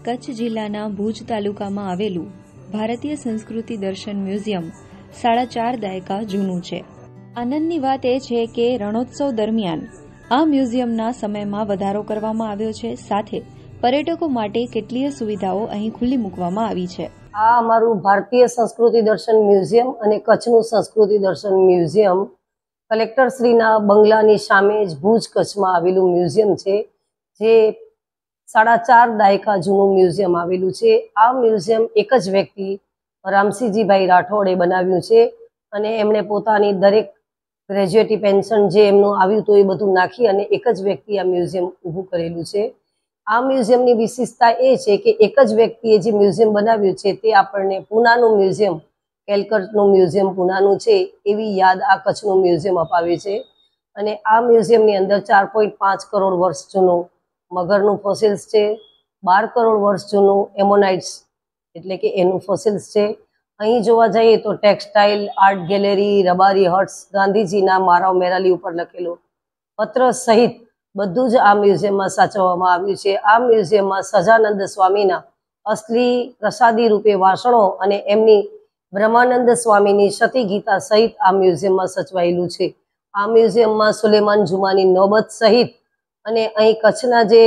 કચ્છ જિલ્લાના ભુજ તાલુકામાં આવેલું ભારતીય સંસ્કૃતિ દર્શન મ્યુઝિયમ 4.5 દાયકા જૂનું છે। આનંદની વાત એ છે કે રણોત્સવ દરમિયાન આ મ્યુઝિયમના સમયમાં વધારો કરવામાં આવ્યો છે, સાથે પર્યટકો માટે કેટલીય સુવિધાઓ અહીં ખુલ્લી મૂકવામાં આવી છે। આ અમારું ભારતીય સંસ્કૃતિ દર્શન મ્યુઝિયમ અને કચ્છનું સંસ્કૃતિ દર્શન મ્યુઝિયમ કલેક્ટર શ્રીના બંગલાની સામે જ ભુજ કચ્છમાં આવેલું મ્યુઝિયમ છે, જે 4.5 દાયકા જૂનું મ્યુઝિયમ આવેલું છે। આ મ્યુઝિયમ એક જ વ્યક્તિ રામસિંહજીભાઈ રાઠોડે બનાવ્યું છે અને એમણે પોતાની દરેક ગ્રેજ્યુએટી પેન્શન જે એમનું આવ્યું હતું એ બધું નાખી અને એક જ વ્યક્તિ આ મ્યુઝિયમ ઊભું કરેલું છે। આ મ્યુઝિયમની વિશેષતા એ છે કે એક જ વ્યક્તિએ જે મ્યુઝિયમ બનાવ્યું છે તે આપણને પૂનાનું મ્યુઝિયમ, કેલકટનું મ્યુઝિયમ પૂનાનું છે એવી યાદ આ કચ્છનું મ્યુઝિયમ અપાવે છે। અને આ મ્યુઝિયમની અંદર 4.5 કરોડ વર્ષ જૂનું મગરનું ફોસિલ્સ છે, 12 કરોડ વર્ષ જૂનું એમોનાઇટ્સ એટલે કે એનું ફોસિલ્સ છે। અહીં જોવા જઈએ તો textile, art gallery, Rabari hearts, ગાંધીજીના મારાવ મેરાલી ઉપર લખેલો પત્ર સહિત બધું જ આ મ્યુઝિયમમાં સાચવવામાં આવ્યું છે। આ મ્યુઝિયમમાં સહજાનંદ સ્વામીના અસલી પ્રસાદી રૂપે વાસણો અને એમની બ્રહ્માનંદ સ્વામીની સતી ગીતા સહિત આ મ્યુઝિયમમાં સચવાયેલું છે। આ મ્યુઝિયમમાં સુલેમાન જુમાની નોબત સહિત અને અહીં કચ્છના જે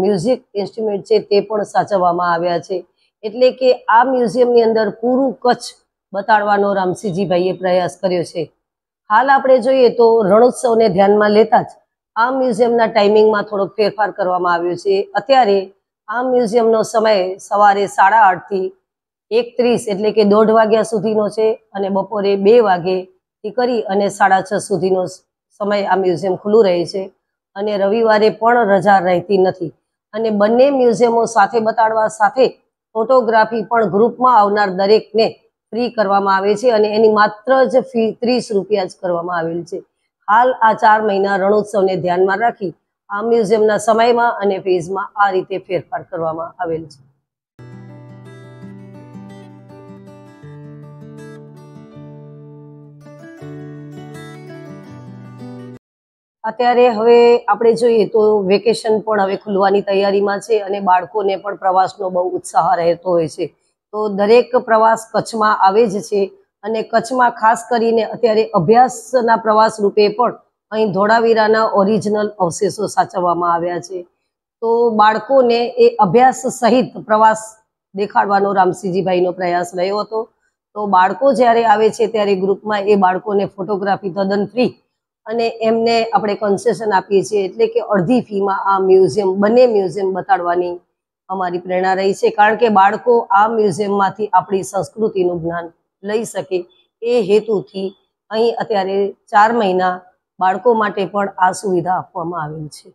મ્યુઝિક ઇન્સ્ટ્રુમેન્ટ છે તે પણ સાચવવામાં આવ્યા છે। એટલે કે આ મ્યુઝિયમની અંદર પૂરું કચ્છ બતાડવાનો રામસિંહજીભાઈએ પ્રયાસ કર્યો છે। હાલ આપણે જોઈએ તો રણોત્સવને ધ્યાનમાં લેતા જ આ મ્યુઝિયમના ટાઈમિંગમાં થોડોક ફેરફાર કરવામાં આવ્યો છે। અત્યારે આ મ્યુઝિયમનો સમય સવારે 8:30 થી 1:30 એટલે કે 1:30 વાગ્યા સુધીનો છે અને બપોરે 2 વાગ્યાથી કરી અને 6:30 સુધીનો સમય આ મ્યુઝિયમ ખુલ્લું રહે છે અને રવિવારે પણ રજા રહેતી નથી। અને બંને મ્યુઝિયમો સાથે બતાડવા સાથે ફોટોગ્રાફી પણ ગ્રુપમાં આવનાર દરેકને ફ્રી કરવામાં આવે છે અને એની માત્ર જ ફી 30 રૂપિયા જ કરવામાં આવેલ છે। હાલ આ 4 મહિના રણોત્સવને ધ્યાનમાં રાખી આ મ્યુઝિયમના સમયમાં અને ફીઝમાં આ રીતે ફેરફાર કરવામાં આવેલ છે। અત્યારે હવે આપણે જોઈએ તો વેકેશન પણ હવે ખુલવાની તૈયારીમાં છે અને બાળકોને પણ પ્રવાસનો બહુ ઉત્સાહ રહેતો હોય છે, તો દરેક પ્રવાસ કચ્છમાં આવે જ છે અને કચ્છમાં ખાસ કરીને અત્યારે અભ્યાસના પ્રવાસ રૂપે પણ અહીં ધોળાવીરાના ઓરિજિનલ અવશેષો સાચવવામાં આવ્યા છે। તો બાળકોને એ અભ્યાસ સહિત પ્રવાસ દેખાડવાનો રામસિંહજીભાઈનો પ્રયાસ રહ્યો હતો। તો બાળકો જ્યારે આવે છે ત્યારે ગ્રુપમાં એ બાળકોને ફોટોગ્રાફી તદ્દન ફ્રી અને એમને આપણે કન્સેશન આપીએ છીએ, એટલે કે અડધી ફીમાં આ મ્યુઝિયમ બંને મ્યુઝિયમ બતાડવાની અમારી પ્રેરણા રહી છે, કારણ કે બાળકો આ મ્યુઝિયમમાંથી આપણી સંસ્કૃતિનું જ્ઞાન લઈ શકે એ હેતુથી અહીં અત્યારે 4 મહિના બાળકો માટે પણ આ સુવિધા આપવામાં આવેલ છે।